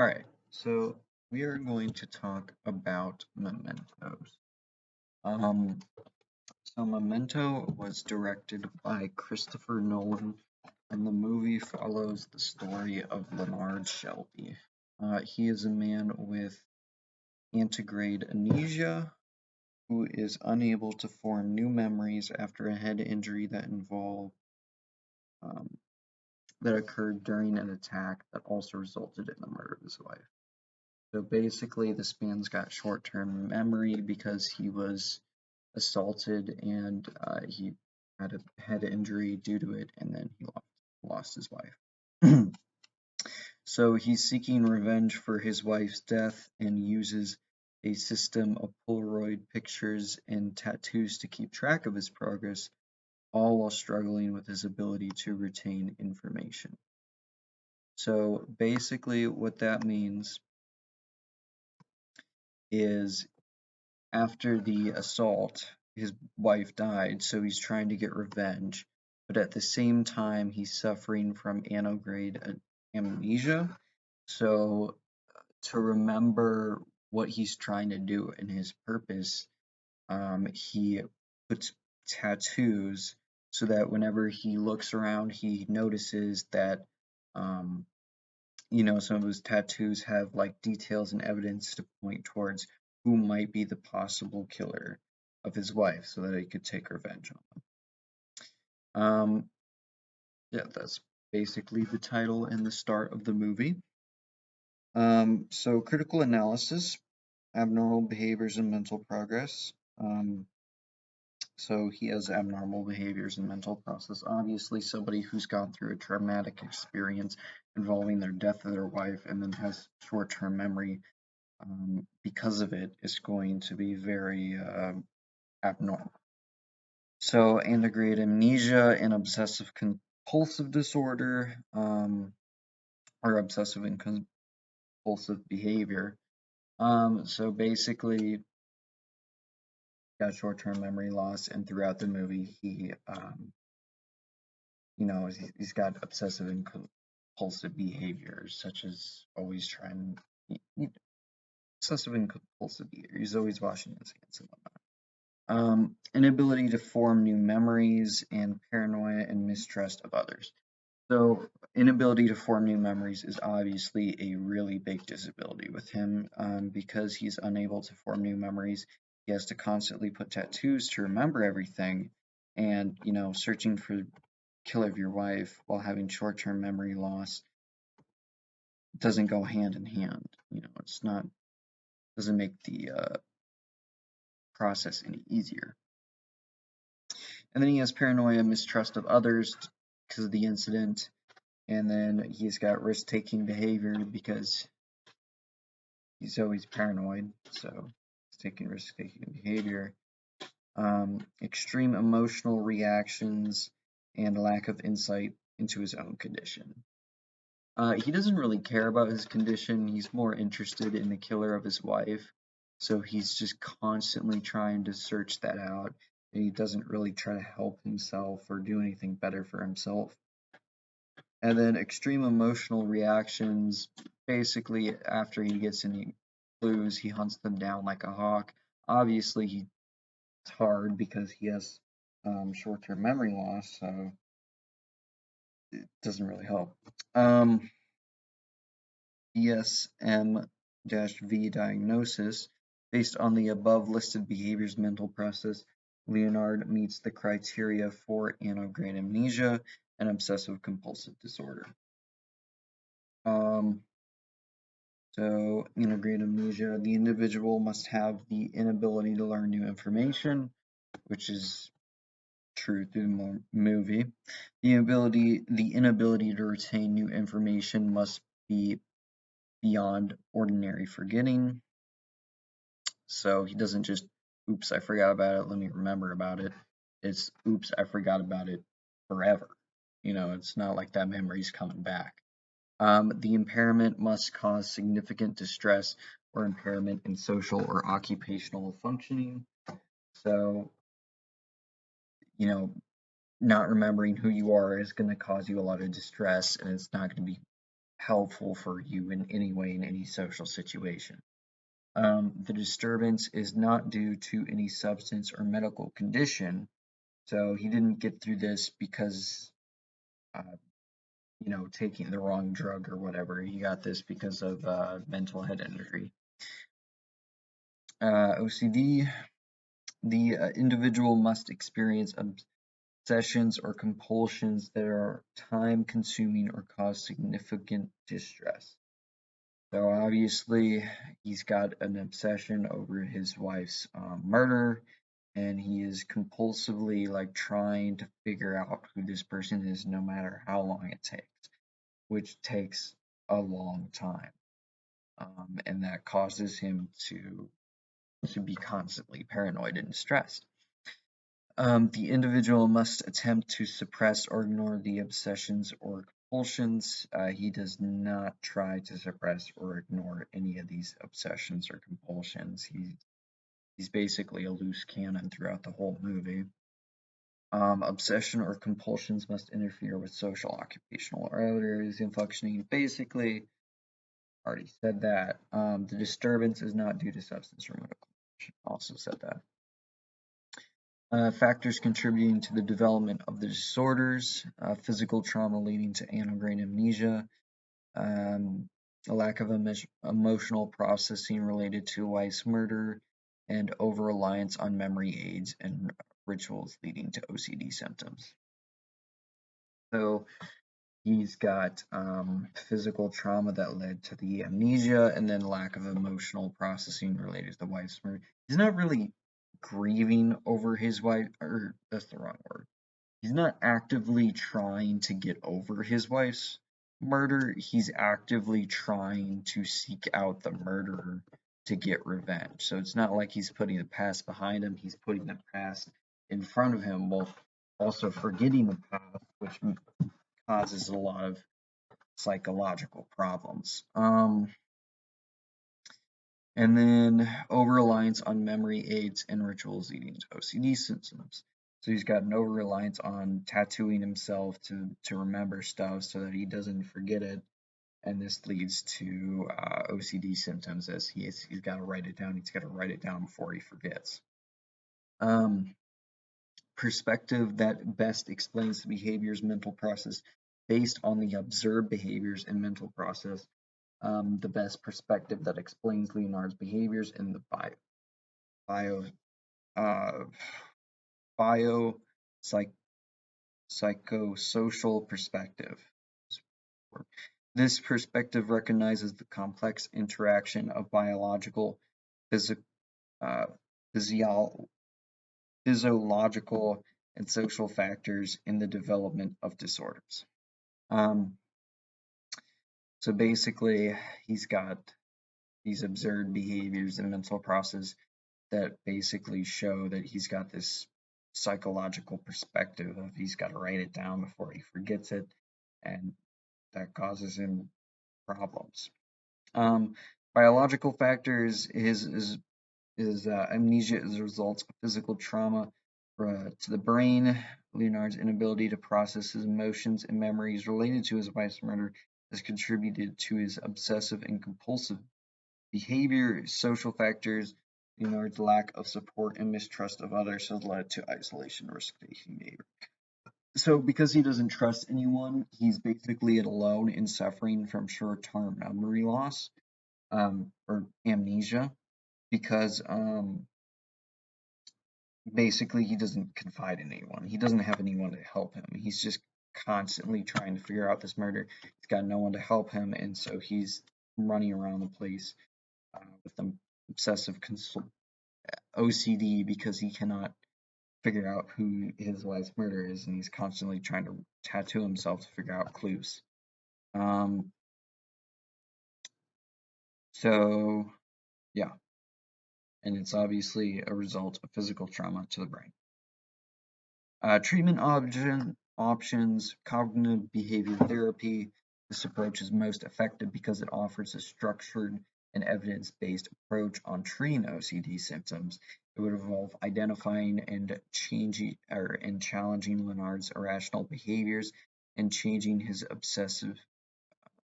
Alright, so we are going to talk about mementos. Um, so Memento was directed by Christopher Nolan, and the movie follows the story of Leonard Shelby. He is a man with antegrade amnesia who is unable to form new memories after a head injury um, that occurred during an attack that also resulted in the murder of his wife. So basically, this man's got short-term memory because he was assaulted and he had a head injury due to it, and then he lost his wife. So he's seeking revenge for his wife's death and uses a system of Polaroid pictures and tattoos to keep track of his progress, all while struggling with his ability to retain information. So basically, what that means is after the assault, his wife died, so he's trying to get revenge, but at the same time, he's suffering from antegrade amnesia. So, to remember what he's trying to do and his purpose, he puts tattoos so that whenever he looks around, he notices that, um, some of his tattoos have like details and evidence to point towards who might be the possible killer of his wife so that he could take revenge on them. Yeah, that's basically the title and the start of the movie. So critical analysis, abnormal behaviors and mental progress. So he has abnormal behaviors and mental process. Obviously, somebody who's gone through a traumatic experience involving their death of their wife and then has short-term memory because of it is going to be very abnormal. So antegrade amnesia and obsessive compulsive disorder, or obsessive and compulsive behavior. So basically, got short-term memory loss, and throughout the movie, he's got obsessive and compulsive behaviors, such as always trying obsessive and compulsive behavior. He's always washing his hands and whatnot. Inability to form new memories and paranoia and mistrust of others. So inability to form new memories is obviously a really big disability with him because he's unable to form new memories. He has to constantly put tattoos to remember everything, and searching for kill of your wife while having short-term memory loss doesn't go hand in hand. It's not doesn't make the process any easier. And then he has paranoia, mistrust of others because of the incident, and then he's got risk-taking behavior because he's always paranoid, so he's taking risk-taking behavior. Extreme emotional reactions and lack of insight into his own condition. He doesn't really care about his condition. He's more interested in the killer of his wife. So he's just constantly trying to search that out. And he doesn't really try to help himself or do anything better for himself. And then extreme emotional reactions. Basically, after he gets any clues, he hunts them down like a hawk. Obviously, it's hard because he has short-term memory loss, so it doesn't really help. DSM-V diagnosis. Based on the above listed behaviors mental process, Leonard meets the criteria for antegrade amnesia and obsessive compulsive disorder. So antegrade amnesia, the individual must have the inability to learn new information, which is true through the movie. The inability to retain new information must be beyond ordinary forgetting. So he doesn't just, oops, I forgot about it, let me remember about it. It's, oops, I forgot about it forever. It's not like that memory's coming back. The impairment must cause significant distress or impairment in social or occupational functioning. So, not remembering who you are is going to cause you a lot of distress, and it's not going to be helpful for you in any way in any social situation. The disturbance is not due to any substance or medical condition, so he didn't get through this because, uh, taking the wrong drug or whatever. He got this because of mental head injury. OCD, the individual must experience obsessions or compulsions that are time-consuming or cause significant distress. So obviously, he's got an obsession over his wife's murder, and he is compulsively like trying to figure out who this person is, no matter how long it takes, which takes a long time, and that causes him to be constantly paranoid and stressed. The individual must attempt to suppress or ignore the obsessions or compulsions. He does not try to suppress or ignore any of these obsessions or compulsions. He's basically a loose cannon throughout the whole movie. Obsession or compulsions must interfere with social, occupational, or other areas of functioning. Basically, already said that. The disturbance is not due to substance or medical condition. Also said that. Factors contributing to the development of the disorders: physical trauma leading to antegrain amnesia, a lack of emotional processing related to wife's murder, and over-reliance on memory aids and rituals leading to OCD symptoms. So he's got physical trauma that led to the amnesia, and then lack of emotional processing related to the wife's murder. He's not really grieving over his wife, or that's the wrong word. He's not actively trying to get over his wife's murder. He's actively trying to seek out the murderer to get revenge. So it's not like he's putting the past behind him. He's putting the past in front of him while also forgetting the past, which causes a lot of psychological problems. And then over-reliance on memory aids and rituals leading to OCD symptoms. So he's got an over-reliance on tattooing himself to remember stuff so that he doesn't forget it. And this leads to OCD symptoms, as he's got to write it down. He's got to write it down before he forgets. Perspective that best explains the behavior's mental process based on the observed behaviors and mental process. The best perspective that explains Leonard's behaviors in the psychosocial perspective. This perspective recognizes the complex interaction of biological, physiological, and social factors in the development of disorders. So basically, he's got these observed behaviors and mental process that basically show that he's got this psychological perspective of he's got to write it down before he forgets it, and that causes him problems. Biological factors is amnesia as a result of physical trauma to the brain. Leonard's inability to process his emotions and memories related to his wife's murder has contributed to his obsessive and compulsive behavior. Social factors: Leonard's lack of support and mistrust of others has led to isolation and risk-taking behavior. So because he doesn't trust anyone, he's basically alone and suffering from short-term memory loss, or amnesia, because basically he doesn't confide in anyone. He doesn't have anyone to help him. He's just constantly trying to figure out this murder. He's got no one to help him, and so he's running around the place with an obsessive OCD because he cannot figure out who his wife's murderer is, and he's constantly trying to tattoo himself to figure out clues. So yeah, and it's obviously a result of physical trauma to the brain. Treatment options: cognitive behavior therapy. This approach is most effective because it offers a structured and evidence-based approach on treating OCD symptoms. It would involve identifying and challenging Leonard's irrational behaviors and changing his obsessive